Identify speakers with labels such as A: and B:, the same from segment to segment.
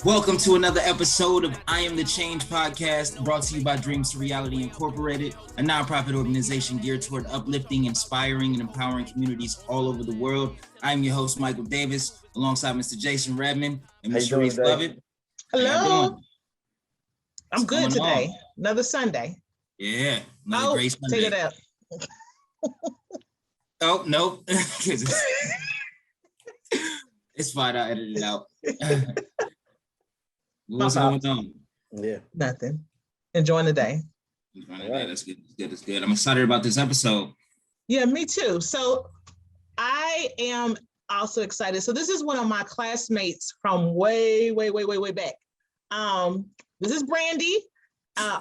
A: Welcome to another episode of I Am the Change podcast, brought to you by Dreams to Reality Incorporated, a nonprofit organization geared toward uplifting, inspiring, and empowering communities all over the world. I'm your host, Michael Davis, alongside Mr. Jason Redmond and Ms. Sharice Lovett.
B: Hello. I'm good today. Another Sunday.
A: Yeah, another great Sunday.
B: Take it out.
A: Oh, no. It's fine. I'll edit it out. What's going on?
B: Yeah. Nothing. Enjoying the day.
A: That's good. That's good. I'm excited about this episode.
B: Yeah, me too. So I am also excited. So this is one of my classmates from way back. This is Brandi,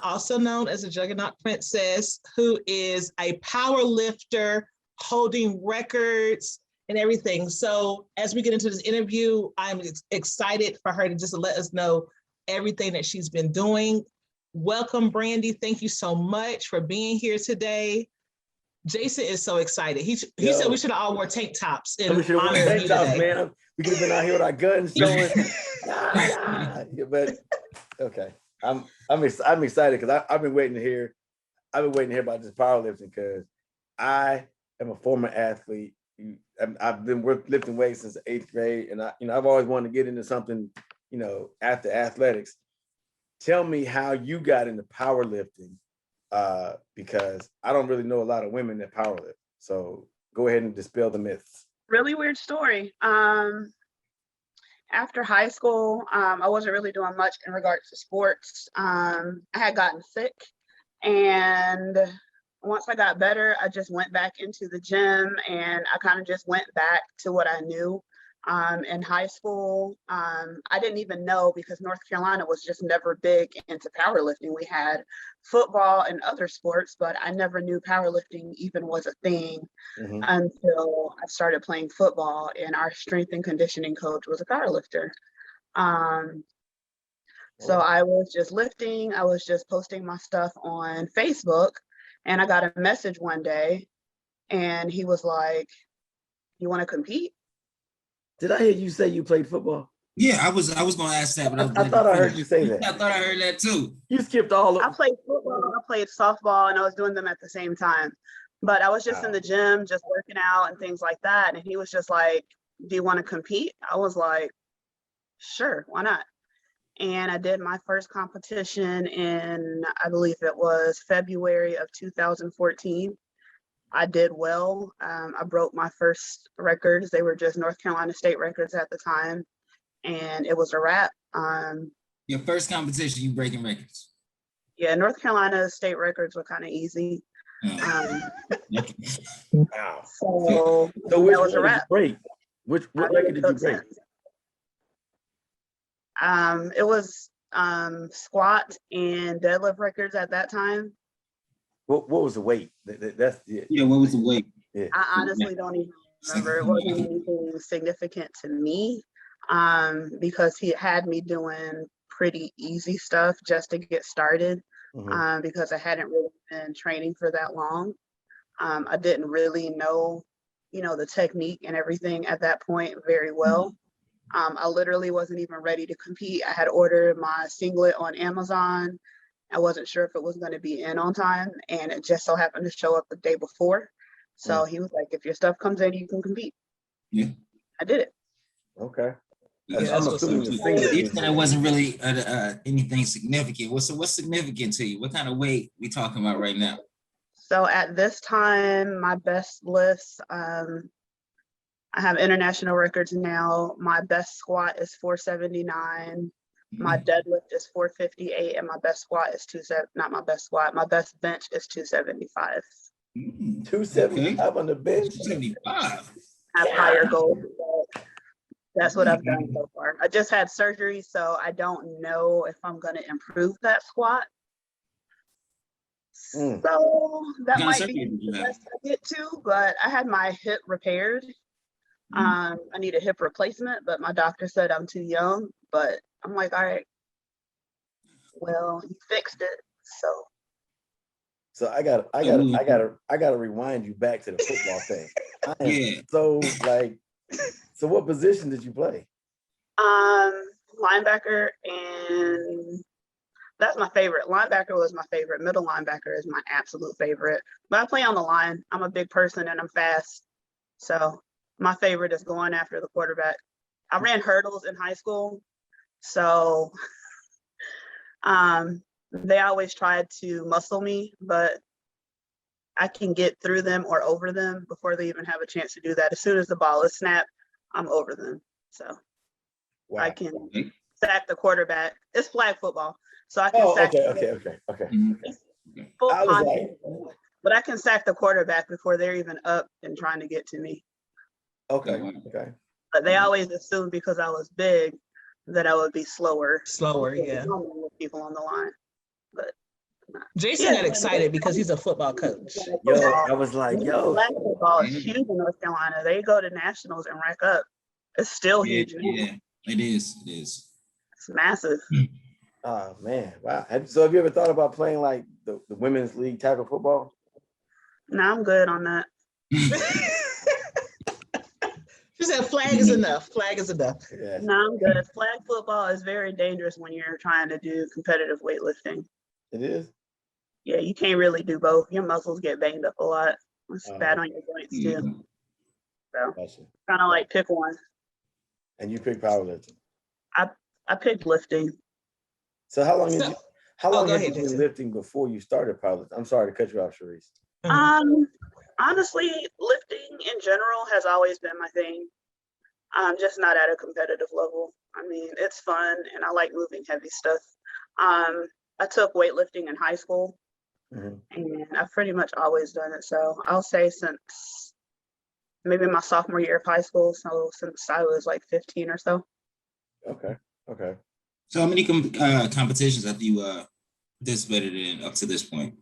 B: also known as the Juggernaut Princess, who is a power lifter, holding records and everything. So as we get into this interview, I'm excited for her to just let us know everything that she's been doing. Welcome, Brandi. Thank you so much for being here today. Jason is so excited. He said we should have all wore tank tops in honor of you today.
C: Man. We could have been out here with our guns showing. But okay, I'm excited because I've been waiting to hear. I've been waiting to hear about this powerlifting because I am a former athlete. I've been lifting weights since the 8th grade, and I've always wanted to get into something, after athletics. Tell me how you got into powerlifting, because I don't really know a lot of women that powerlift. So go ahead and dispel the myths.
D: Really weird story. After high school, I wasn't really doing much in regards to sports. I had gotten sick, and once I got better, I just went back into the gym, and I kind of just went back to what I knew. In high school, I didn't even know because North Carolina was just never big into powerlifting. We had football and other sports, but I never knew powerlifting even was a thing until I started playing football, and our strength and conditioning coach was a powerlifter. So I was just lifting, I was just posting my stuff on Facebook, and I got a message one day, and he was like, "You want to compete?"
C: Did I hear you say you played football?
A: Yeah, I was going to ask that, but
C: I thought I heard you say that.
A: I thought I heard that too.
C: You skipped all of
D: I played football, I played softball, and I was doing them at the same time. But I was just in the gym, just working out and things like that. And he was just like, "Do you want to compete?" I was like, "Sure, why not?" And I did my first competition in, I believe it was February of 2014. I did well. I broke my first records. They were just North Carolina state records at the time, and it was a wrap.
A: Your first competition, you breaking records?
D: Yeah, North Carolina state records were kind of easy.
C: Wow.
D: So
C: which
D: that was a wrap.
C: What record did you break?
D: It was squat and deadlift records at that time.
C: What was the weight? That's
A: what was the weight?
C: Yeah.
D: I honestly don't even remember. It wasn't anything significant to me, because he had me doing pretty easy stuff just to get started, because I hadn't really been training for that long. I didn't really know, the technique and everything at that point very well. I literally wasn't even ready to compete. I had ordered my singlet on Amazon. I wasn't sure if it was going to be in on time, and it just so happened to show up the day before. So he was like, "If your stuff comes in, you can compete."
A: Yeah,
D: I did it.
C: Okay.
A: I'm assuming you said it wasn't really anything significant. What's significant to you? What kind of weight we talking about right now?
D: So at this time, my best lifts, I have international records now. My best squat is 479. My deadlift is 458, and my best squat is not my best squat. My best bench is 275.
C: 275 on the bench.
A: 275.
D: I have higher goals. That's what I've done so far. I just had surgery, so I don't know if I'm going to improve that squat. So that might be the best I get to, but I had my hip repaired. I need a hip replacement, but my doctor said I'm too young. But I'm like, all right, well, you fixed it,
C: so I gotta rewind you back to the football thing. So what position did you play?
D: linebacker, and that's my favorite. Linebacker was my favorite. Middle linebacker is my absolute favorite. But I play on the line. I'm a big person and I'm fast. So my favorite is going after the quarterback. I ran hurdles in high school. So they always tried to muscle me, but I can get through them or over them before they even have a chance to do that. As soon as the ball is snapped, I'm over them. So
C: Wow.
D: I can sack the quarterback. It's flag football. So I can sack
C: Okay.
D: full
C: I was
D: contact, but I can sack the quarterback before they're even up and trying to get to me.
C: Okay.
D: But they always assumed because I was big that I would be slower.
B: Yeah.
D: With people on the line. But
B: Jason got excited because he's a football coach.
C: Yo, I was like,
D: flag football is huge in North Carolina. They go to nationals and rack up. It's still huge.
A: Yeah, it is.
D: It's massive.
C: Oh man, wow. So have you ever thought about playing like the women's league tackle football?
D: No, I'm good on that.
B: She said flag is enough. Flag is enough.
C: Yeah.
D: No, I'm good. Flag football is very dangerous when you're trying to do competitive weightlifting.
C: It is?
D: Yeah, you can't really do both. Your muscles get banged up a lot. It's bad on your joints too. So kind of like pick one.
C: And you picked powerlifting.
D: I picked lifting.
C: So how long have you been
B: Jason.
C: lifting before you started powerlifting? I'm sorry to cut you off, Sharice.
D: Honestly, lifting in general has always been my thing. I'm just not at a competitive level. I mean, it's fun and I like moving heavy stuff. I took weightlifting in high school and I've pretty much always done it. So I'll say since maybe my sophomore year of high school. So since I was like 15 or so.
C: Okay.
A: So how many competitions have you participated in up to this point?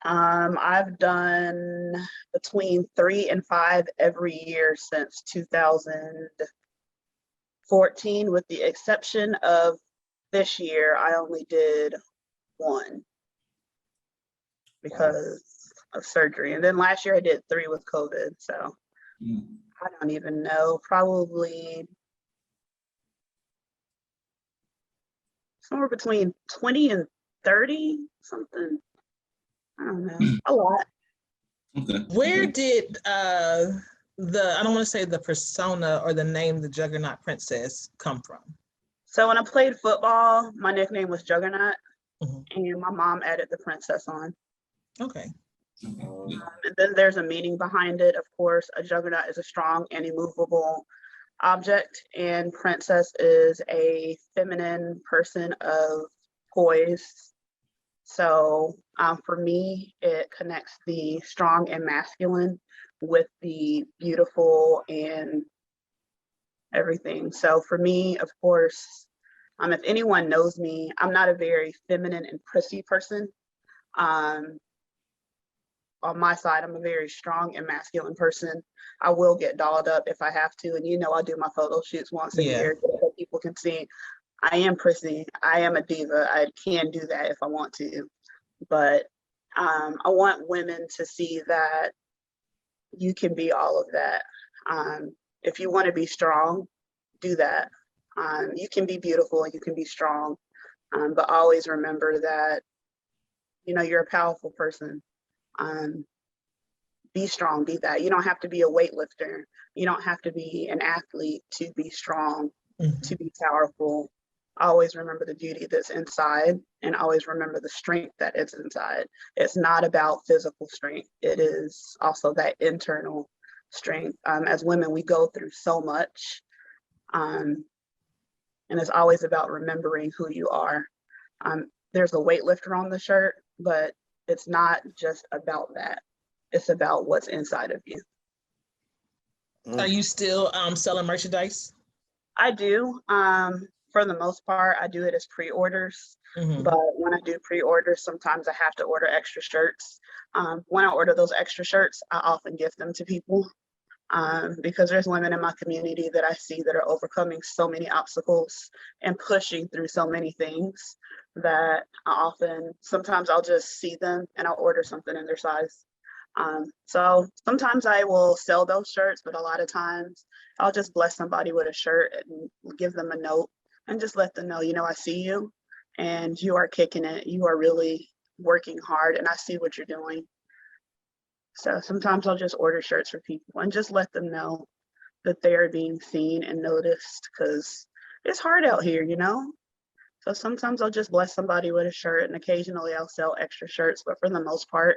D: I've done between 3 and 5 every year since 2014, with the exception of this year. I only did 1 because of surgery. And then last year I did 3 with COVID. So I don't even know, probably somewhere between 20 and 30, something. I don't know, a lot.
A: Okay.
B: Where did I don't want to say the persona or the name, the Juggernaut Princess, come from?
D: So when I played football, my nickname was Juggernaut, and my mom added the princess on.
B: Okay.
D: And then there's a meaning behind it. Of course, a juggernaut is a strong and immovable object, and princess is a feminine person of poise. So for me, it connects the strong and masculine with the beautiful and everything. So for me, of course, if anyone knows me, I'm not a very feminine and prissy person. On my side, I'm a very strong and masculine person. I will get dolled up if I have to. And I do my photo shoots once a year so people can see I am prissy. I am a diva. I can do that if I want to. But I want women to see that you can be all of that. If you want to be strong, do that. You can be beautiful and you can be strong. But always remember that, you're a powerful person. Be strong, be that. You don't have to be a weightlifter. You don't have to be an athlete to be strong, to be powerful. Always remember the beauty that's inside and always remember the strength that is inside. It's not about physical strength. It is also that internal strength. As women, we go through so much. And it's always about remembering who you are. There's a weightlifter on the shirt, but it's not just about that. It's about what's inside of you.
B: Are you still selling merchandise?
D: I do. For the most part, I do it as pre-orders. But when I do pre-orders, sometimes I have to order extra shirts. When I order those extra shirts, I often gift them to people because there's women in my community that I see that are overcoming so many obstacles and pushing through so many things that sometimes I'll just see them and I'll order something in their size. So sometimes I will sell those shirts, but a lot of times I'll just bless somebody with a shirt and give them a note and just let them know, I see you and you are kicking it. You are really working hard and I see what you're doing. So sometimes I'll just order shirts for people and just let them know that they are being seen and noticed, because it's hard out here, So sometimes I'll just bless somebody with a shirt, and occasionally I'll sell extra shirts, but for the most part,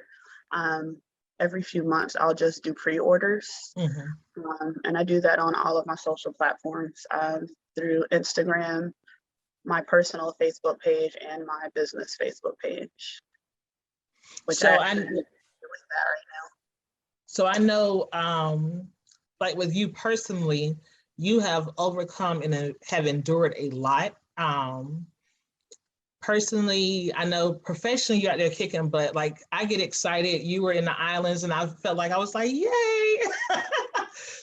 D: every few months I'll just do pre-orders. And I do that on all of my social platforms, through Instagram, my personal Facebook page, and my business Facebook page.
B: So I know, like with you personally, you have overcome and have endured a lot. Personally, I know professionally you're out there kicking butt. Like, I get excited. You were in the islands and I felt like I was like, yay.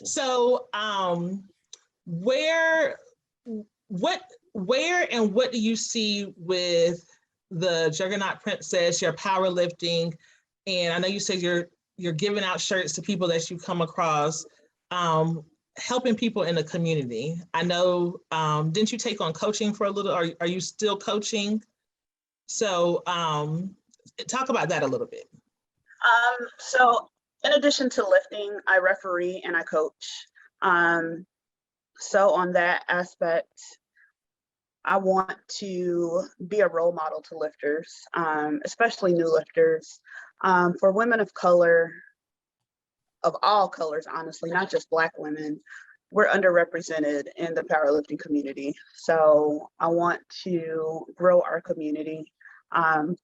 B: So where and what do you see with the Juggernaut Princess, your powerlifting? And I know you said you're giving out shirts to people that you come across, helping people in the community. I know, didn't you take on coaching for a little, are you still coaching? So talk about that a little bit.
D: So in addition to lifting, I referee and I coach. So on that aspect, I want to be a role model to lifters, especially new lifters. For women of color, of all colors, honestly, not just Black women, we're underrepresented in the powerlifting community. So I want to grow our community.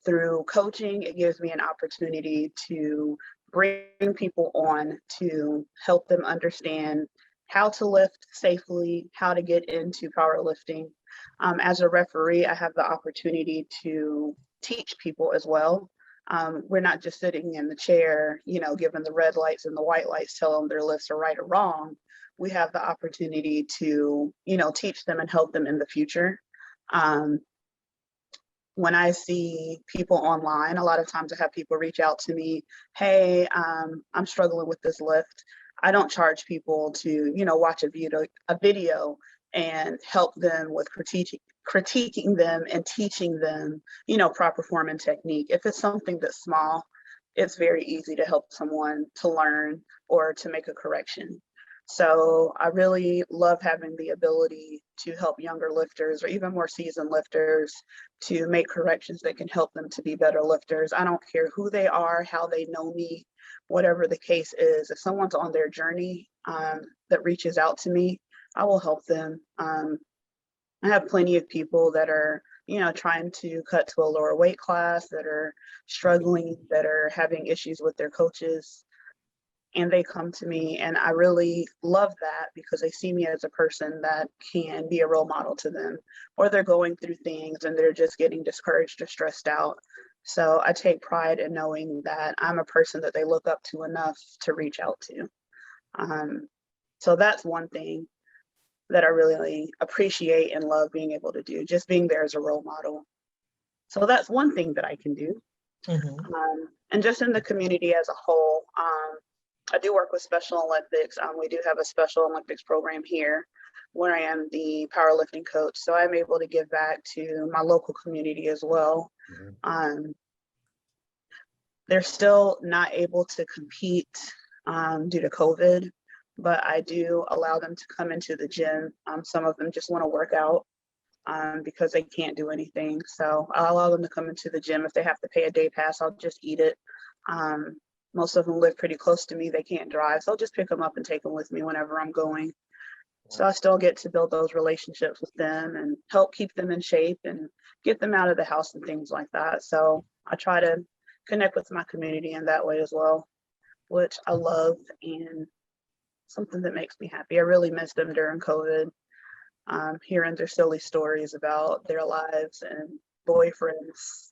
D: Through coaching, it gives me an opportunity to bring people on to help them understand how to lift safely, how to get into powerlifting. As a referee, I have the opportunity to teach people as well. We're not just sitting in the chair, giving the red lights and the white lights, telling them their lifts are right or wrong. We have the opportunity to, teach them and help them in the future. When I see people online, a lot of times I have people reach out to me, hey, I'm struggling with this lift. I don't charge people to, watch a video and help them with critiquing them and teaching them, proper form and technique. If it's something that's small, it's very easy to help someone to learn or to make a correction. So I really love having the ability to help younger lifters or even more seasoned lifters to make corrections that can help them to be better lifters. I don't care who they are, how they know me, whatever the case is. If someone's on their journey that reaches out to me, I will help them. I have plenty of people that are, trying to cut to a lower weight class, that are struggling, that are having issues with their coaches. And they come to me, and I really love that because they see me as a person that can be a role model to them, or they're going through things and they're just getting discouraged or stressed out. So I take pride in knowing that I'm a person that they look up to enough to reach out to. So that's one thing that I really appreciate and love being able to do, just being there as a role model. So that's one thing that I can do. And just in the community as a whole, I do work with Special Olympics. We do have a Special Olympics program here where I am the powerlifting coach. So I'm able to give back to my local community as well. They're still not able to compete due to COVID, but I do allow them to come into the gym. Some of them just want to work out because they can't do anything. So I'll allow them to come into the gym. If they have to pay a day pass, I'll just eat it. Most of them live pretty close to me. They can't drive, so I'll just pick them up and take them with me whenever I'm going. So I still get to build those relationships with them and help keep them in shape and get them out of the house and things like that. So I try to connect with my community in that way as well, which I love and something that makes me happy. I really missed them during COVID, hearing their silly stories about their lives and boyfriends.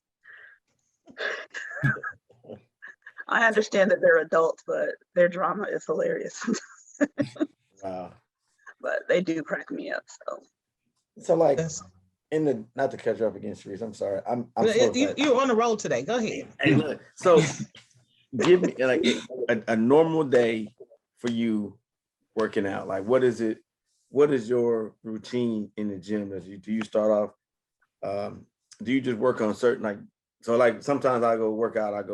D: I understand that they're adults, but their drama is hilarious.
C: Wow.
D: But they do crack me up.
C: So like not to cut you off again, Sharice, I'm sorry. I'm
B: you're on the road today. Go ahead.
C: Hey, look, so give me like a normal day for you working out. Like what is it what is your routine in the gym? Do you start off? Do you just work on certain like sometimes I go work out like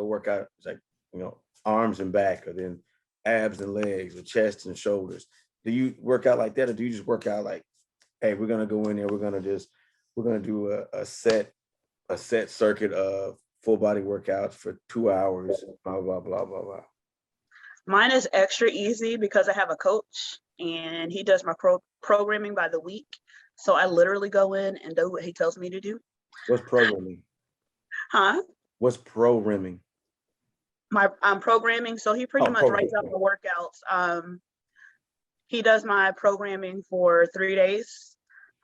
C: arms and back, or then abs and legs, or chest and shoulders. Do you work out like that, or do you just work out like, hey, we're gonna go in there, we're gonna do a set circuit of full body workouts for 2 hours, blah blah blah blah blah.
D: Mine is extra easy because I have a coach and he does my programming by the week. So I literally go in and do what he tells me to do.
C: What's programming?
D: Huh?
C: What's programming?
D: I'm programming. So he pretty much writes out the workouts. He does my programming for 3 days.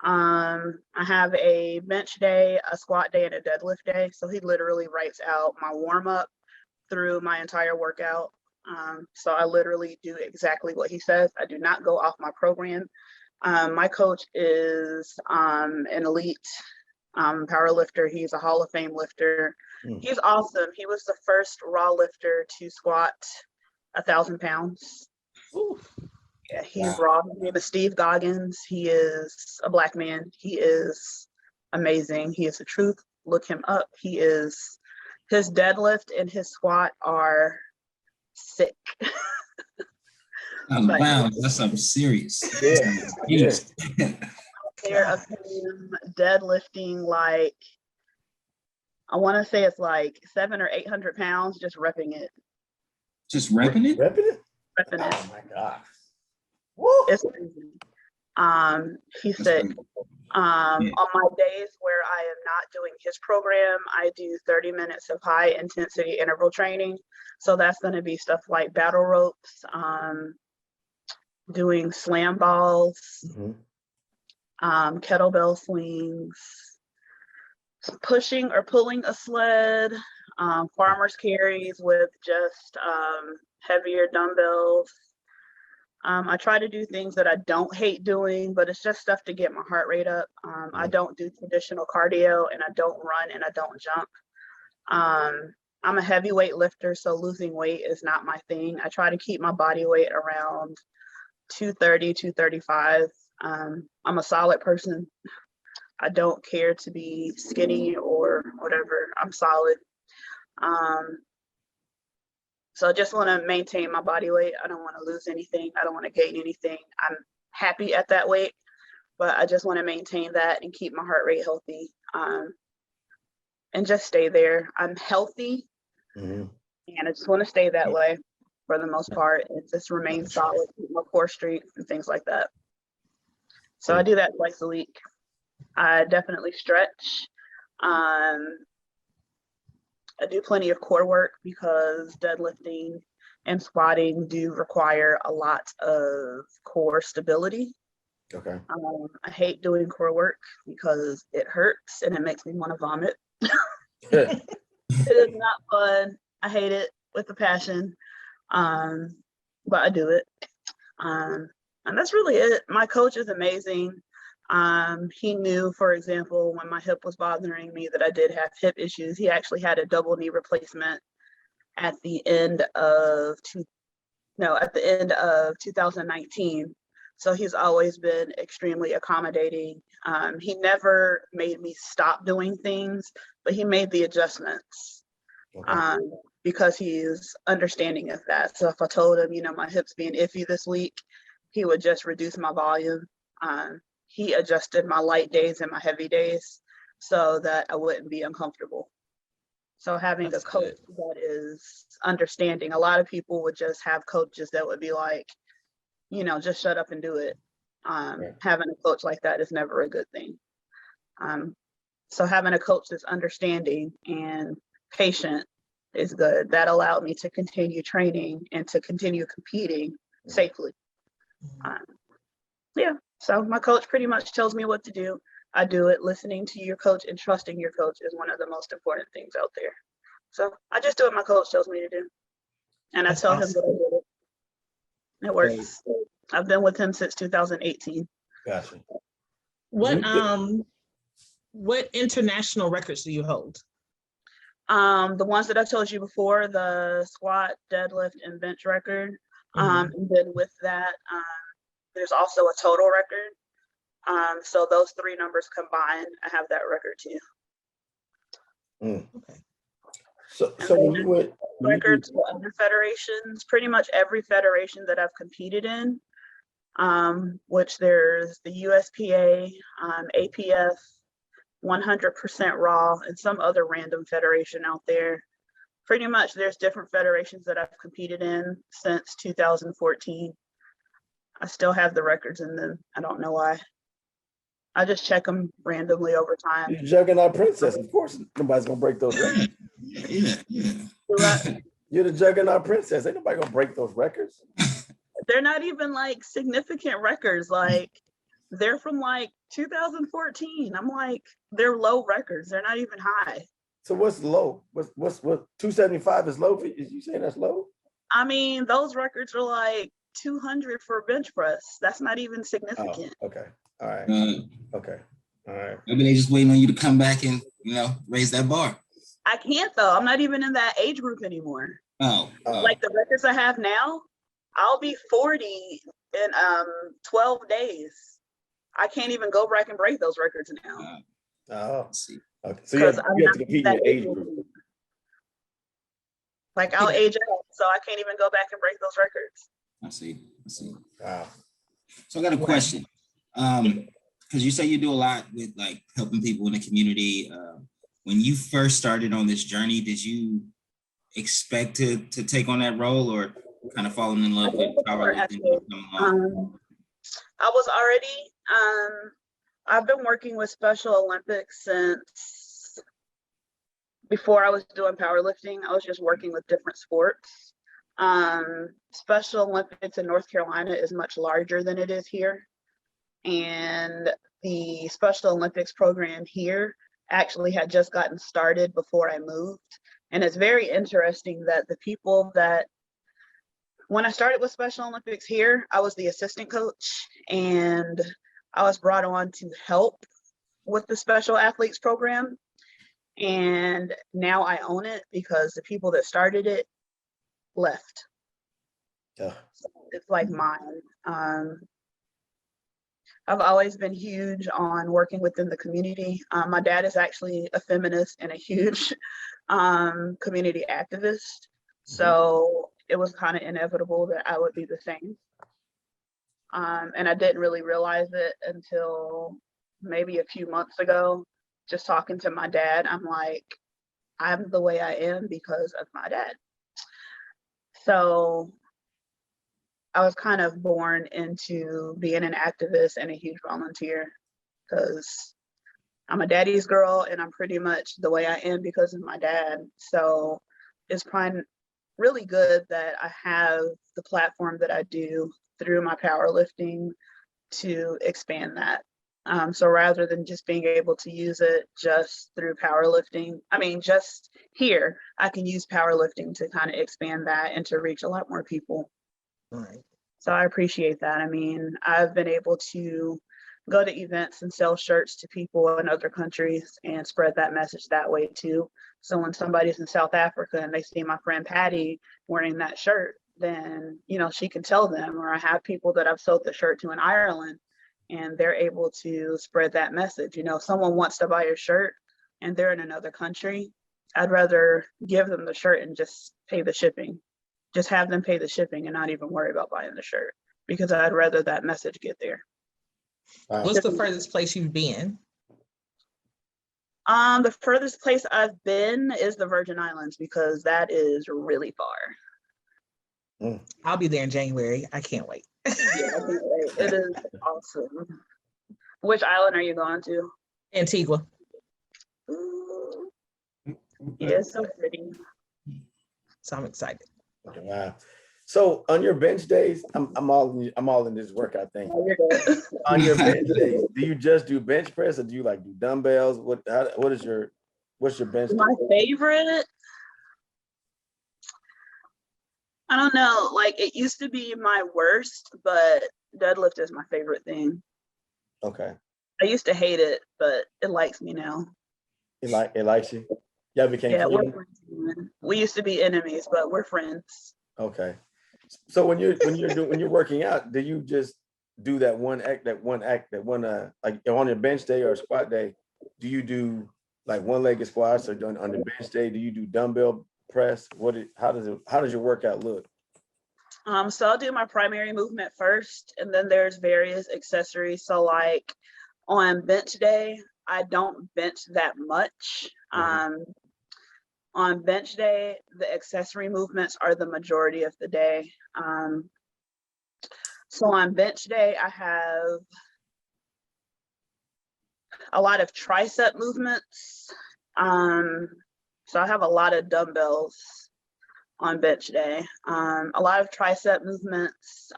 D: I have a bench day, a squat day, and a deadlift day. So he literally writes out my warm up through my entire workout. So I literally do exactly what he says. I do not go off my program. My coach is an elite powerlifter. He's a Hall of Fame lifter. He's awesome. He was the first raw lifter to squat 1,000 pounds. Ooh. Yeah, he's raw. His name is Steve Goggins. He is a Black man. He is amazing. He is the truth. Look him up. His deadlift and his squat are sick.
A: Wow, that's something serious.
C: Yeah.
D: There of him deadlifting like, I want to say it's like 700 or 800 pounds, just repping it.
A: Just repping it?
C: Repping it?
D: Repping it.
C: Oh my gosh.
D: Woo. It's crazy. He said, on my days where I am not doing his program, I do 30 minutes of high intensity interval training. So that's going to be stuff like battle ropes, doing slam balls, kettlebell swings, pushing or pulling a sled, farmer's carries with just heavier dumbbells. I try to do things that I don't hate doing, but it's just stuff to get my heart rate up. I don't do traditional cardio, and I don't run, and I don't jump. I'm a heavyweight lifter, so losing weight is not my thing. I try to keep my body weight around 230, 235. I'm a solid person. I don't care to be skinny or whatever. I'm solid. So I just want to maintain my body weight. I don't want to lose anything. I don't want to gain anything. I'm happy at that weight, but I just want to maintain that and keep my heart rate healthy, and just stay there. I'm healthy, and I just want to stay that way for the most part. And just remain solid, keep my core strength and things like that. So I do that twice a week. I definitely stretch. I do plenty of core work because deadlifting and squatting do require a lot of core stability.
C: Okay.
D: I hate doing core work because it hurts and it makes me want to vomit. It is not fun. I hate it with a passion, but I do it. And that's really it. My coach is amazing. He knew, for example, when my hip was bothering me that I did have hip issues. He actually had a double knee replacement at the end of 2019. So he's always been extremely accommodating. He never made me stop doing things, but he made the adjustments because he's understanding of that. So if I told him, my hip's being iffy this week, he would just reduce my volume. He adjusted my light days and my heavy days so that I wouldn't be uncomfortable. So having a coach that is understanding, a lot of people would just have coaches that would be like, just shut up and do it. Having a coach like that is never a good thing. So having a coach that's understanding and patient is good. That allowed me to continue training and to continue competing safely. So my coach pretty much tells me what to do. I do it. Listening to your coach and trusting your coach is one of the most important things out there. So I just do what my coach tells me to do. And I tell him that I did it. It works. I've been with him since 2018.
C: Gotcha.
B: What international records do you hold?
D: The ones that I told you before, the squat, deadlift, and bench record. And then with that, there's also a total record. So those three numbers combined, I have that record too.
B: Okay.
C: So when you went
D: records for other federations, pretty much every federation that I've competed in, which there's the USPA, APF, 100% Raw, and some other random federation out there. Pretty much there's different federations that I've competed in since 2014. I still have the records in them. I don't know why. I just check them randomly over time.
C: You're Juggernaut Princess. Of course, nobody's gonna break those records.
A: Yeah.
C: You're the Juggernaut Princess. Ain't nobody gonna break those records.
D: They're not even like significant records. Like they're from like 2014. I'm like, they're low records. They're not even high.
C: So what's low? What's 275 is low for you? Is you saying that's low?
D: I mean, those records are like 200 for bench press. That's not even significant.
C: Oh, okay. All right. Okay. All right.
A: Maybe they just waiting on you to come back and, raise that bar.
D: I can't though. I'm not even in that age group anymore.
A: Oh.
D: Like the records I have now, I'll be 40 in 12 days. I can't even go back and break those records now.
C: Oh.
A: See.
C: Okay. So you have to compete in your age group.
D: Like I'll age out, so I can't even go back and break those records.
A: I see.
C: Wow.
A: So I got a question. Because you say you do a lot with like helping people in the community. When you first started on this journey, did you expect to take on that role, or kind of falling in love with powerlifting?
D: I was already, I've been working with Special Olympics since before I was doing powerlifting. I was just working with different sports. Special Olympics in North Carolina is much larger than it is here. And the Special Olympics program here actually had just gotten started before I moved. And it's very interesting that the people that, when I started with Special Olympics here, I was the assistant coach and I was brought on to help with the special athletes program. And now I own it because the people that started it left.
C: Yeah.
D: So it's like mine. I've always been huge on working within the community. My dad is actually a feminist and a huge community activist. So it was kind of inevitable that I would be the same. And I didn't really realize it until maybe a few months ago, just talking to my dad. I'm like, I'm the way I am because of my dad. So I was kind of born into being an activist and a huge volunteer because I'm a daddy's girl and I'm pretty much the way I am because of my dad. So it's really good that I have the platform that I do through my powerlifting to expand that. So rather than just being able to use it just through powerlifting, just here, I can use powerlifting to kind of expand that and to reach a lot more people.
B: Right.
D: So I appreciate that. I've been able to go to events and sell shirts to people in other countries and spread that message that way too. So when somebody's in South Africa and they see my friend Patty wearing that shirt, then, she can tell them. Or I have people that I've sold the shirt to in Ireland and they're able to spread that message. If someone wants to buy your shirt and they're in another country, I'd rather give them the shirt and just pay the shipping. Just have them pay the shipping and not even worry about buying the shirt because I'd rather that message get there.
B: What's the furthest place you've been?
D: The furthest place I've been is the Virgin Islands because that is really far.
B: I'll be there in January. I can't wait.
D: Yeah, I can't wait. It is awesome. Which island are you going to?
B: Antigua.
D: Ooh. Yeah, it's so pretty.
B: So I'm excited.
C: Wow. So on your bench days, I'm all in this workout thing. On your bench days, do you just do bench press or do you like do dumbbells? What's your bench?
D: My favorite? I don't know. Like it used to be my worst, but deadlift is my favorite thing.
C: Okay.
D: I used to hate it, but it likes me now.
C: It likes you? Yeah,
D: we're friends. We used to be enemies, but we're friends.
C: Okay. So when you're working out, do you just do that one like on your bench day or squat day, do you do like one-legged squats, or on the bench day, do you do dumbbell press? How does your workout look?
D: So I'll do my primary movement first, and then there's various accessories. So like on bench day, I don't bench that much. On bench day, the accessory movements are the majority of the day. So on bench day, I have a lot of tricep movements. So I have a lot of dumbbells on bench day. A lot of tricep movements,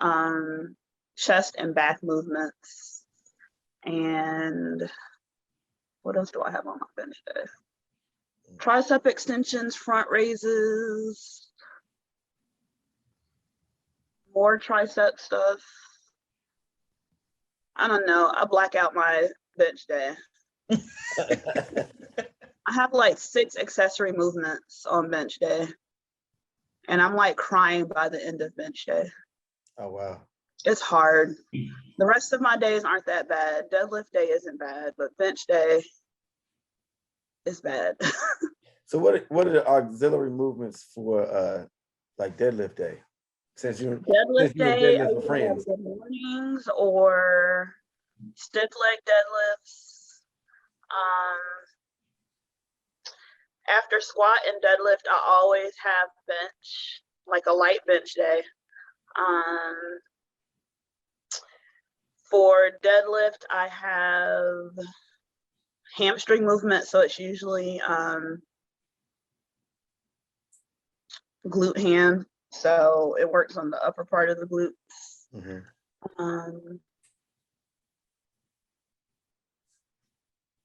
D: chest and back movements. And what else do I have on my bench day? Tricep extensions, front raises, more tricep stuff. I don't know. I black out my bench day. I have like 6 accessory movements on bench day. And I'm like crying by the end of bench day.
C: Oh, wow.
D: It's hard. The rest of my days aren't that bad. Deadlift day isn't bad, but bench day is bad.
C: So what are the auxiliary movements for like deadlift day? Since you
D: Deadlift
C: for friends.
D: Good mornings or stiff leg deadlifts. After squat and deadlift, I always have bench, like a light bench day. For deadlift, I have hamstring movement, so it's usually glute ham, so it works on the upper part of the glutes.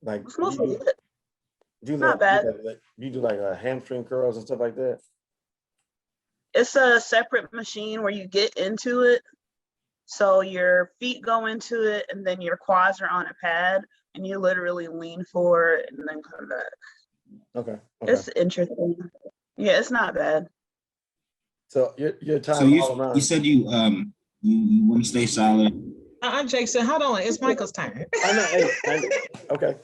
C: Like
D: it's mostly it.
C: Not bad. You do like hamstring curls and stuff like that?
D: It's a separate machine where you get into it. So your feet go into it and then your quads are on a pad and you literally lean forward and then come back.
C: Okay.
D: It's interesting. Yeah, it's not bad.
C: So your time.
A: So you said you want to stay solid.
B: Jason, hold on. It's Michael's turn.
C: Okay.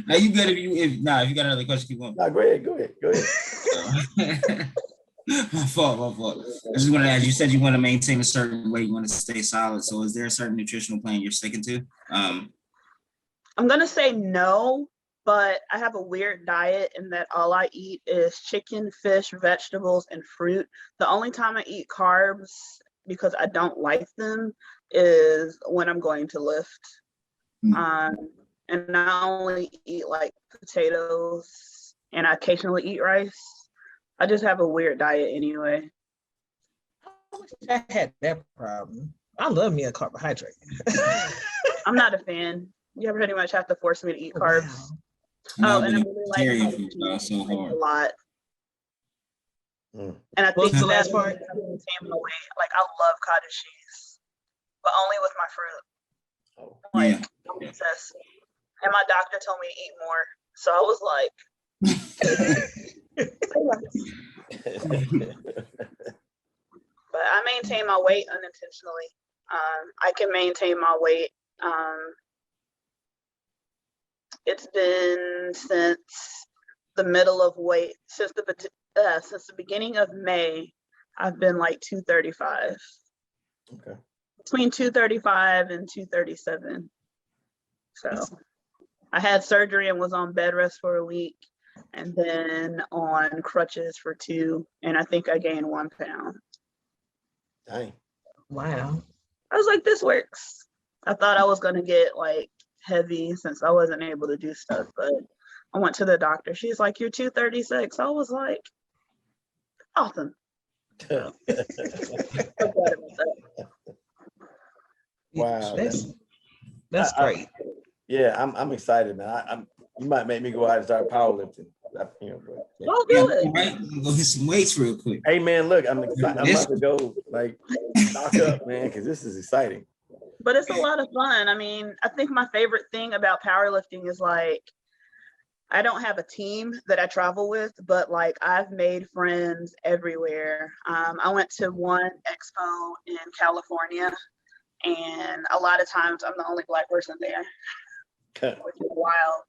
A: Now you good if you got another question, keep going.
C: No, go ahead.
A: My fault. I just want to ask, you said you want to maintain a certain weight, you want to stay solid. So is there a certain nutritional plan you're sticking to?
D: I'm going to say no, but I have a weird diet in that all I eat is chicken, fish, vegetables, and fruit. The only time I eat carbs, because I don't like them, is when I'm going to lift. And I only eat like potatoes and I occasionally eat rice. I just have a weird diet anyway.
B: I wish I had that problem. I love me a carbohydrate.
D: I'm not a fan. You pretty much have to force me to eat carbs.
A: Wow.
D: And I really like
A: so hard.
D: a lot. And I think
B: the last part?
D: Like I love cottage cheese, but only with my fruit. Like I'm obsessed. And my doctor told me to eat more, so I was like. But I maintain my weight unintentionally. I can maintain my weight. It's been since the beginning of May. I've been like 235.
C: Okay.
D: Between 235 and 237. So I had surgery and was on bed rest for a week, and then on crutches for 2, and I think I gained 1 pound.
C: Dang.
B: Wow.
D: I was like, this works. I thought I was gonna get like heavy since I wasn't able to do stuff, but I went to the doctor. She's like, you're 236. I was like, awesome.
C: Wow.
B: That's great.
C: I'm excited, man. You might make me go out and start powerlifting.
D: Go do it.
A: Right? Go get some weights real quick.
C: Hey man, look, I'm excited. I'm about to go stock up, man, because this is exciting.
D: But it's a lot of fun. I mean, I think my favorite thing about powerlifting is like I don't have a team that I travel with, but like I've made friends everywhere. I went to one expo in California, and a lot of times I'm the only Black person there, which is wild.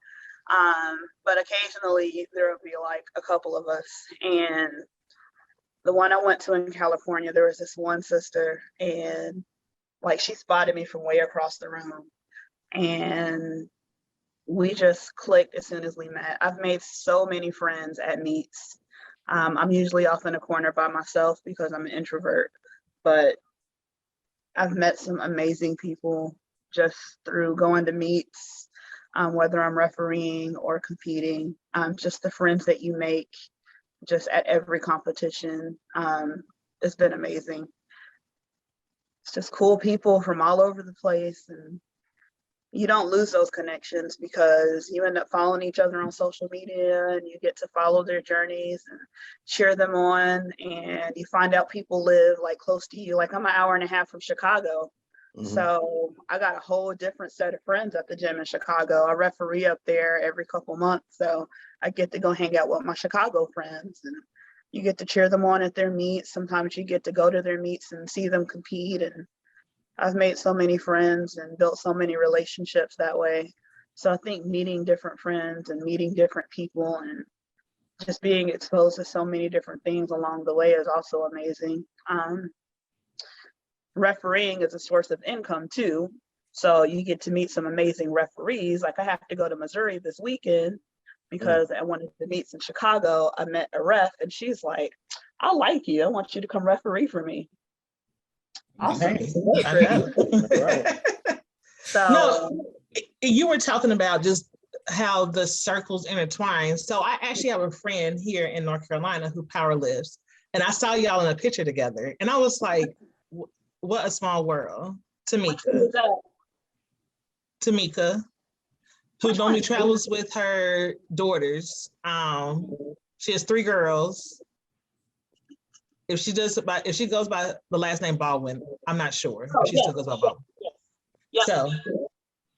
D: But occasionally there will be like a couple of us. And the one I went to in California, there was this one sister, and like she spotted me from way across the room, and we just clicked as soon as we met. I've made so many friends at meets. I'm usually off in a corner by myself because I'm an introvert, but I've met some amazing people just through going to meets, whether I'm refereeing or competing. Just the friends that you make just at every competition. It's been amazing. It's just cool people from all over the place, and you don't lose those connections because you end up following each other on social media, and you get to follow their journeys and cheer them on, and you find out people live like close to you. Like I'm an hour and a half from Chicago. So I got a whole different set of friends at the gym in Chicago. I referee up there every couple months, so I get to go hang out with my Chicago friends, and you get to cheer them on at their meets. Sometimes you get to go to their meets and see them compete, and I've made so many friends and built so many relationships that way. So I think meeting different friends and meeting different people and just being exposed to so many different things along the way is also amazing. Refereeing is a source of income too. So you get to meet some amazing referees. Like I have to go to Missouri this weekend because at one of the meets in Chicago, I met a ref and she's like, I like you. I want you to come referee for me. Awesome. So
B: no, you were talking about just how the circles intertwine. So I actually have a friend here in North Carolina who power lifts, and I saw y'all in a picture together, and I was like, what a small world. Tamika, who normally travels with her daughters. She has 3 girls. If she goes by the last name Baldwin, I'm not sure. She still goes by Baldwin.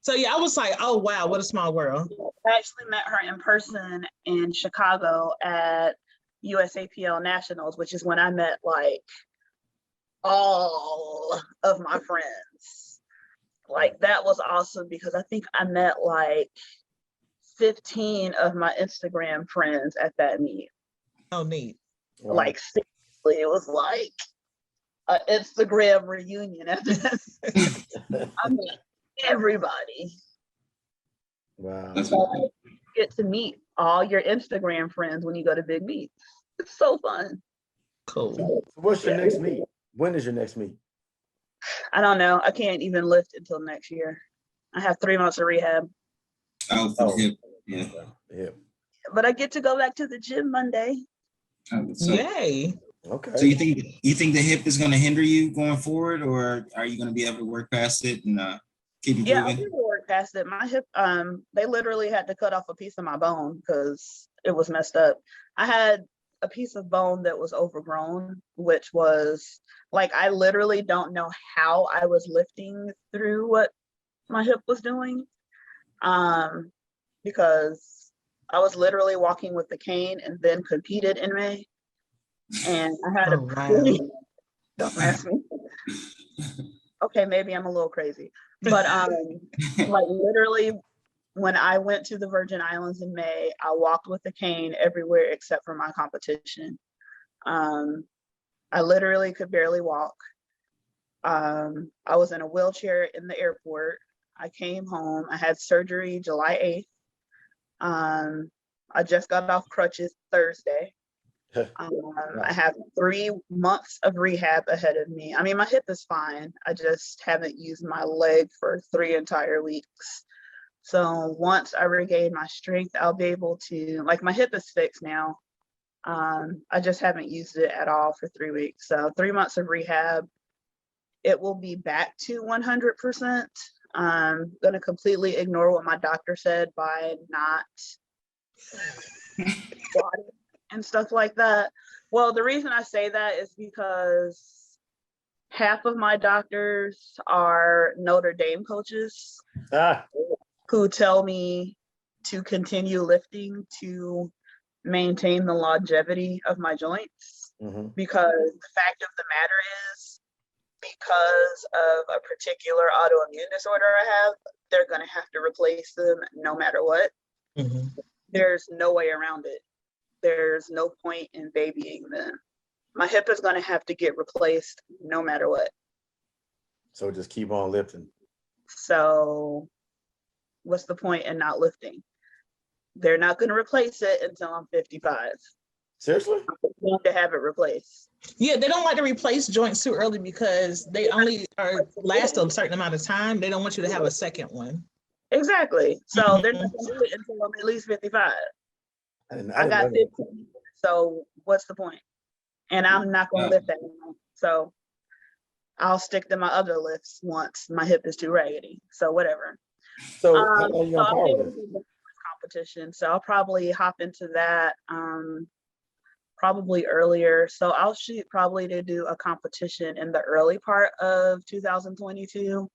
B: So yeah, I was like, oh wow, what a small world.
D: I actually met her in person in Chicago at USAPL Nationals, which is when I met like all of my friends. Like that was awesome because I think I met like 15 of my Instagram friends at that meet.
B: Oh, neat.
C: Wow.
D: Like seriously, it was like an Instagram reunion after that. I met everybody.
C: Wow.
D: So you get to meet all your Instagram friends when you go to big meets. It's so fun.
B: Cool.
C: So what's your next meet? When is your next meet?
D: I don't know. I can't even lift until next year. I have 3 months of rehab.
A: Oh, for the hip. Yeah.
C: Hip.
D: But I get to go back to the gym Monday.
B: Yay.
C: Okay.
A: So you think the hip is going to hinder you going forward, or are you going to be able to work past it and keep improving?
D: Yeah, I'll be able to work past it. My hip, they literally had to cut off a piece of my bone because it was messed up. I had a piece of bone that was overgrown, which was like, I literally don't know how I was lifting through what my hip was doing. Because I was literally walking with the cane and then competed in May. And I had don't ask me. Okay, maybe I'm a little crazy. But like literally when I went to the Virgin Islands in May, I walked with a cane everywhere except for my competition. I literally could barely walk. I was in a wheelchair in the airport. I came home. I had surgery July 8th. I just got off crutches Thursday. I have 3 months of rehab ahead of me. I mean, my hip is fine. I just haven't used my leg for 3 entire weeks. So once I regain my strength, I'll be able to, like my hip is fixed now. I just haven't used it at all for 3 weeks. So 3 months of rehab, it will be back to 100%. I'm going to completely ignore what my doctor said by not squatting and stuff like that. Well, the reason I say that is because half of my doctors are Notre Dame coaches who tell me to continue lifting to maintain the longevity of my joints. Because the fact of the matter is, because of a particular autoimmune disorder I have, they're going to have to replace them no matter what. There's no way around it. There's no point in babying them. My hip is going to have to get replaced no matter what.
C: So just keep on lifting.
D: So what's the point in not lifting? They're not going to replace it until I'm 55.
C: Seriously?
D: I'm going to have it replaced.
B: Yeah, they don't like to replace joints too early because they only last a certain amount of time. They don't want you to have a second one.
D: Exactly. So they're not going to do it until I'm at least 55. I got 15. So what's the point? And I'm not going to lift that anymore. So I'll stick to my other lifts once my hip is too raggedy. So whatever.
C: So how long you on powerlift?
D: Competition. So I'll probably hop into that probably earlier. So I'll shoot probably to do a competition in the early part of 2022.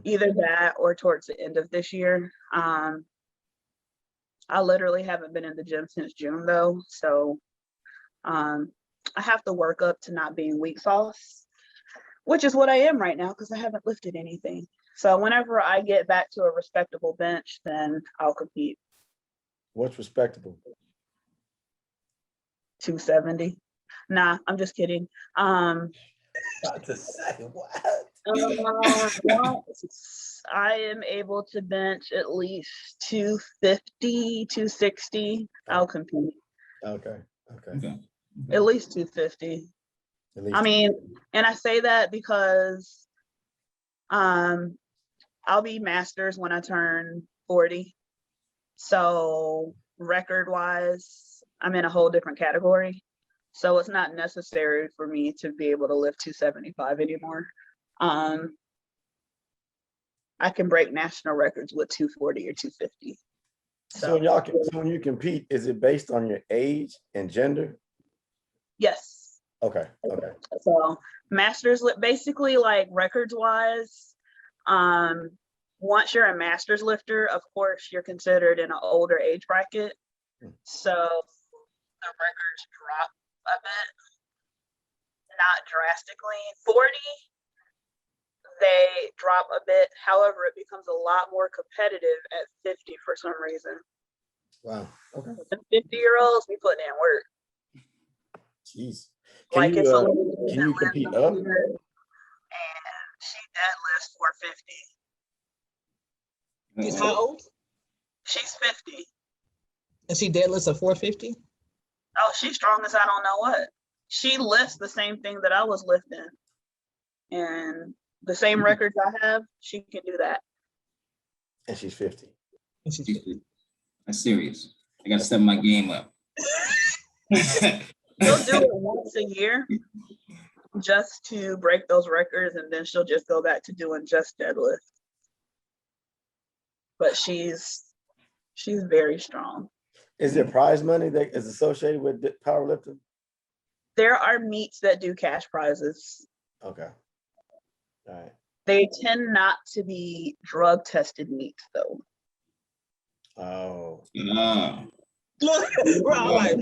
D: Either that or towards the end of this year. I literally haven't been in the gym since June though. So I have to work up to not being weak sauce, which is what I am right now because I haven't lifted anything. So whenever I get back to a respectable bench, then I'll compete.
C: What's respectable?
D: 270. Nah, I'm just kidding.
C: About to say what?
D: I am able to bench at least 250, 260. I'll compete.
C: Okay.
D: At least 250. I mean, and I say that because I'll be masters when I turn 40. So record wise, I'm in a whole different category. So it's not necessary for me to be able to lift 275 anymore. I can break national records with 240 or 250.
C: So when you compete, is it based on your age and gender?
D: Yes.
C: Okay.
D: So masters, basically like records wise, once you're a master's lifter, of course, you're considered in an older age bracket. So the records drop a bit, not drastically. 40, they drop a bit. However, it becomes a lot more competitive at 50 for some reason.
C: Wow. Okay.
D: The 50-year-olds be putting in work.
C: Jeez.
D: Can you
C: compete up?
D: And she deadlifts 450.
B: She's how old?
D: She's 50.
B: And she deadlifts a 450?
D: Oh, she's strong as I don't know what. She lifts the same thing that I was lifting. And the same records I have, she can do that.
C: And she's 50.
A: That's serious. I gotta step my game up.
D: She'll do it once a year just to break those records, and then she'll just go back to doing just deadlift. But she's very strong.
C: Is there prize money that is associated with powerlifting?
D: There are meets that do cash prizes.
C: Okay. All right.
D: They tend not to be drug tested meets though.
C: Oh.
A: Yeah.
B: We're all like,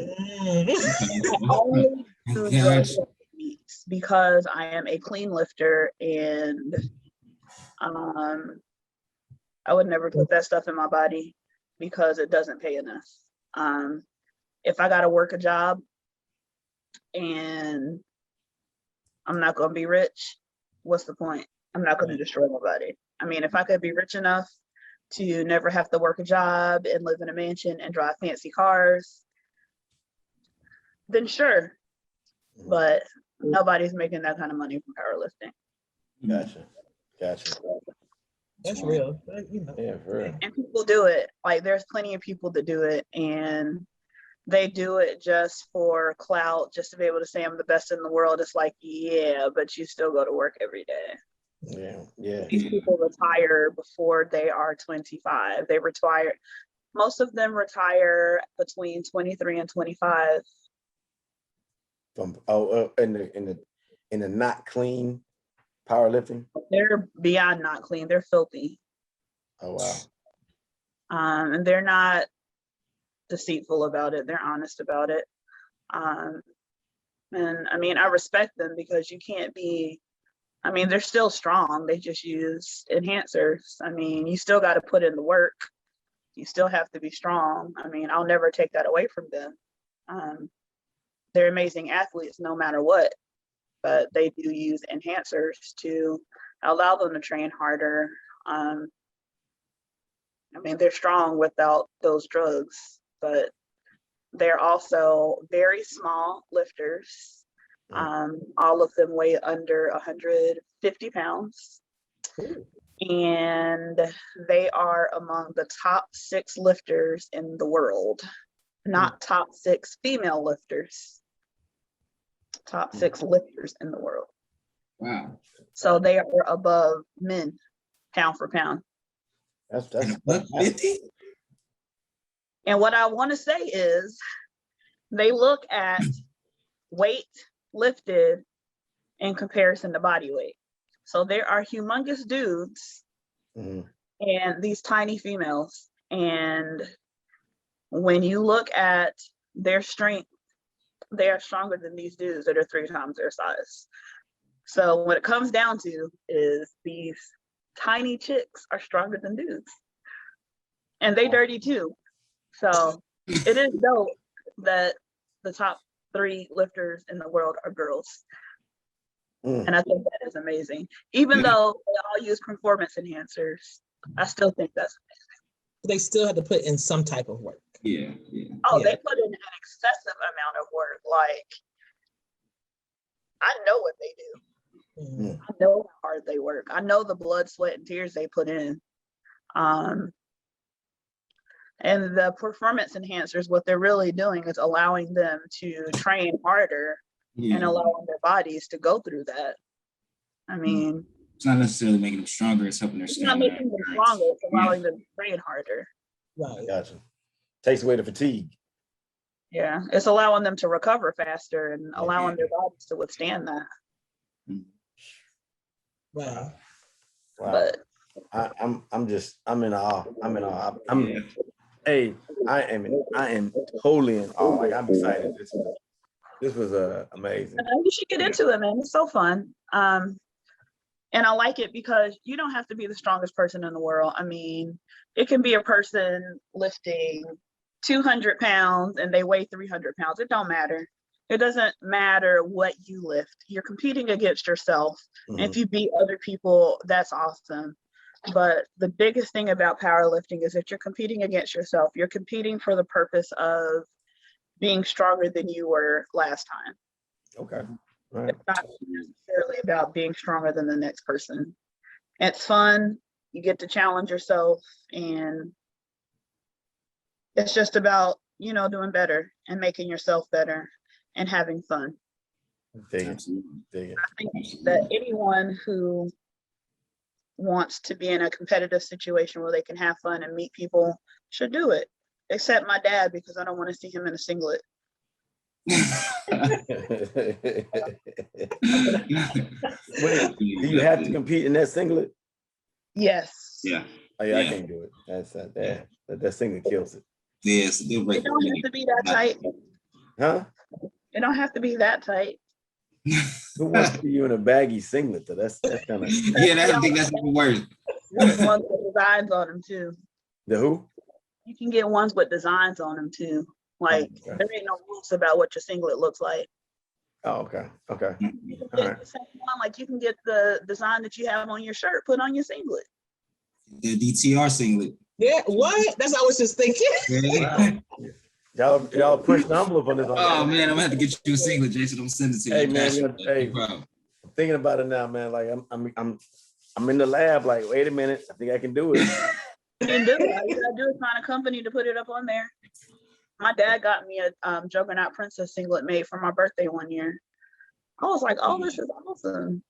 D: Only do drug tested meets because I am a clean lifter and I would never put that stuff in my body because it doesn't pay enough. If I gotta work a job and I'm not gonna be rich, what's the point? I'm not gonna destroy my body. I mean, if I could be rich enough to never have to work a job and live in a mansion and drive fancy cars, then sure. But nobody's making that kind of money from powerlifting.
C: Gotcha.
B: that's real.
C: Yeah, for real.
D: And people do it. Like there's plenty of people that do it and they do it just for clout, just to be able to say I'm the best in the world. It's like, yeah, but you still go to work every day.
C: Yeah.
D: These people retire before they are 25. They retire. Most of them retire between 23 and 25.
C: From in the not clean powerlifting.
D: They're beyond not clean. They're filthy.
C: Oh wow.
D: And they're not deceitful about it. They're honest about it. And I mean, I respect them because you can't be, I mean, they're still strong. They just use enhancers. I mean, you still got to put in the work. You still have to be strong. I mean, I'll never take that away from them. They're amazing athletes no matter what, but they do use enhancers to allow them to train harder. I mean, they're strong without those drugs, but they're also very small lifters. All of them weigh under 150 pounds. And they are among the top 6 lifters in the world, not top 6 female lifters, top 6 lifters in the world.
A: Wow.
D: So they are above men, pound for pound.
C: That's
A: 50?
D: And what I want to say is they look at weight lifted in comparison to body weight. So there are humongous dudes and these tiny females. And when you look at their strength, they are stronger than these dudes that are 3 times their size. So what it comes down to is these tiny chicks are stronger than dudes. And they dirty too. So it is dope that the top 3 lifters in the world are girls. And I think that is amazing. Even though they all use performance enhancers, I still think that's amazing.
B: They still have to put in some type of work.
A: Yeah.
D: Oh, they put in an excessive amount of work. Like, I know what they do. I know how hard they work. I know the blood, sweat, and tears they put in. And the performance enhancers, what they're really doing is allowing them to train harder and allowing their bodies to go through that. I mean,
A: it's not necessarily making them stronger, it's helping their stamina.
D: It's not making them stronger, it's allowing them to train harder.
B: Right.
C: Gotcha. Takes away the fatigue.
D: Yeah, it's allowing them to recover faster and allowing their bodies to withstand that.
B: Wow.
D: But
C: I'm in awe. I am totally in awe. Like, I'm excited. This was amazing.
D: You should get into it, man. It's so fun. And I like it because you don't have to be the strongest person in the world. I mean, it can be a person lifting 200 pounds and they weigh 300 pounds. It don't matter. It doesn't matter what you lift. You're competing against yourself. And if you beat other people, that's awesome. But the biggest thing about powerlifting is that you're competing against yourself. You're competing for the purpose of being stronger than you were last time.
C: Okay. Right.
D: It's not necessarily about being stronger than the next person. It's fun. You get to challenge yourself, and it's just about, doing better and making yourself better and having fun.
C: Dig it.
D: I think that anyone who wants to be in a competitive situation where they can have fun and meet people should do it, except my dad, because I don't want to see him in a singlet.
C: Wait, do you have to compete in that singlet?
D: Yes.
A: Yeah.
C: Oh, yeah, I can't do it. That's that singlet kills it.
A: Yes,
D: It don't have to be that tight.
C: Huh?
D: It don't have to be that tight.
C: Who wants to see you in a baggy singlet though? That's kind of
A: I think that's even worse.
D: Ones with designs on them too.
C: The who?
D: You can get ones with designs on them too. Like,
C: okay.
D: There ain't no rules about what your singlet looks like.
C: Oh, okay. Okay.
D: You can get the same one, like you can get the design that you have on your shirt, put on your singlet.
A: The DTR singlet.
B: Yeah, what? That's what I was just thinking.
C: Wow. Y'all push the envelope on this.
A: Oh man, I'm gonna have to get you a singlet, Jason. I'm sending it to you.
C: Hey man, I'm thinking about it now, man. Like I'm in the lab. Like, wait a minute, I think I can do it.
D: You can do it. All you gotta do is find a company to put it up on there. My dad got me a Juggernaut Princess singlet made for my birthday one year. I was like, oh, this is awesome.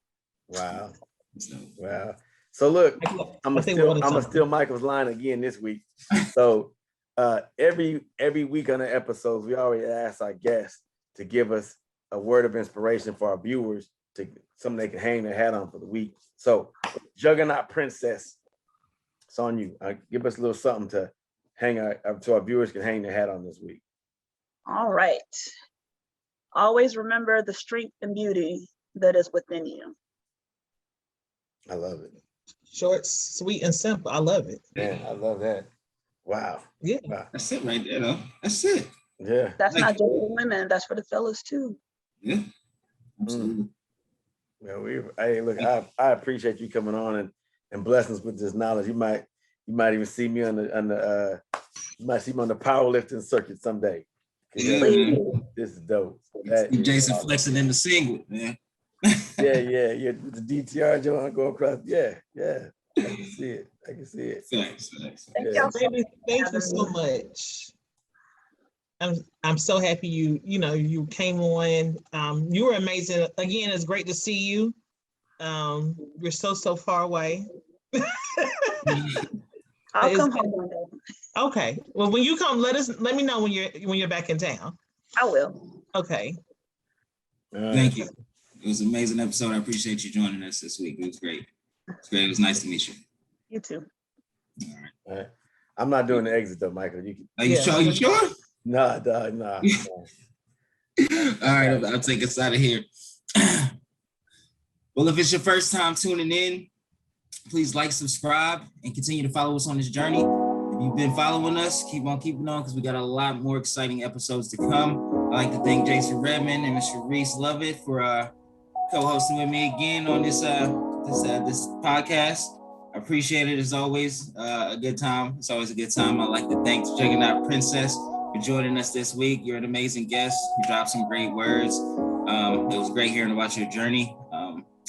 C: Wow. So look, I'm gonna steal Michael's line again this week. So every week on the episodes, we already ask our guests to give us a word of inspiration for our viewers, to something they can hang their hat on for the week. So Juggernaut Princess, it's on you. Give us a little something to so our viewers can hang their hat on this week?
D: All right. Always remember the strength and beauty that is within you.
C: I love it.
B: Short, sweet, and simple. I love it.
C: Man, I love that. Wow.
B: Yeah.
C: Wow.
A: That's it right there, though. That's it.
C: Yeah.
D: That's not just for women, that's for the fellas too.
A: Yeah. Absolutely.
C: Well, hey, look, I appreciate you coming on and blessing us with this knowledge. You might even see me on the you might see me on the powerlifting circuit someday.
A: Yeah,
C: this is dope.
A: See Jason flexing in the singlet, man.
C: yeah. The DTR joint go across. Yeah. I can see it.
A: Thanks.
D: Thank y'all so
B: Baby, thank you so much. I'm so happy you came on. You were amazing. Again, it's great to see you. You're so far away.
D: I'll come home one day.
B: Okay. Well, when you come, let me know when you're back in town.
D: I will.
B: Okay.
A: Thank you. It was an amazing episode. I appreciate you joining us this week. It was great. It was nice to meet you.
D: You too.
C: All right. I'm not doing the exit though, Michael.
A: Are you sure? You sure?
C: Nah.
A: All right, I'll take us out of here. Well, if it's your first time tuning in, please like, subscribe, and continue to follow us on this journey. If you've been following us, keep on keeping on because we got a lot more exciting episodes to come. I'd like to thank Jason Redmond and Mr. Reese Lovett for co-hosting with me again on this podcast. I appreciate it as always. A good time. It's always a good time. I'd like to thank Juggernaut Princess for joining us this week. You're an amazing guest. You dropped some great words. It was great hearing about your journey.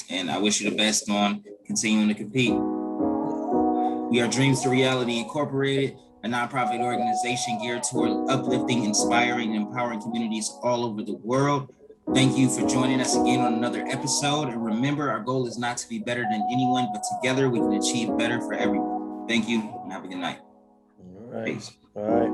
A: And I wish you the best on continuing to compete. We are Dreams to Reality Incorporated, a nonprofit organization geared toward uplifting, inspiring, and empowering communities all over the world. Thank you for joining us again on another episode. And remember, our goal is not to be better than anyone, but together we can achieve better for everyone. Thank you and have a good night.
C: All right.
A: Peace.
C: All right.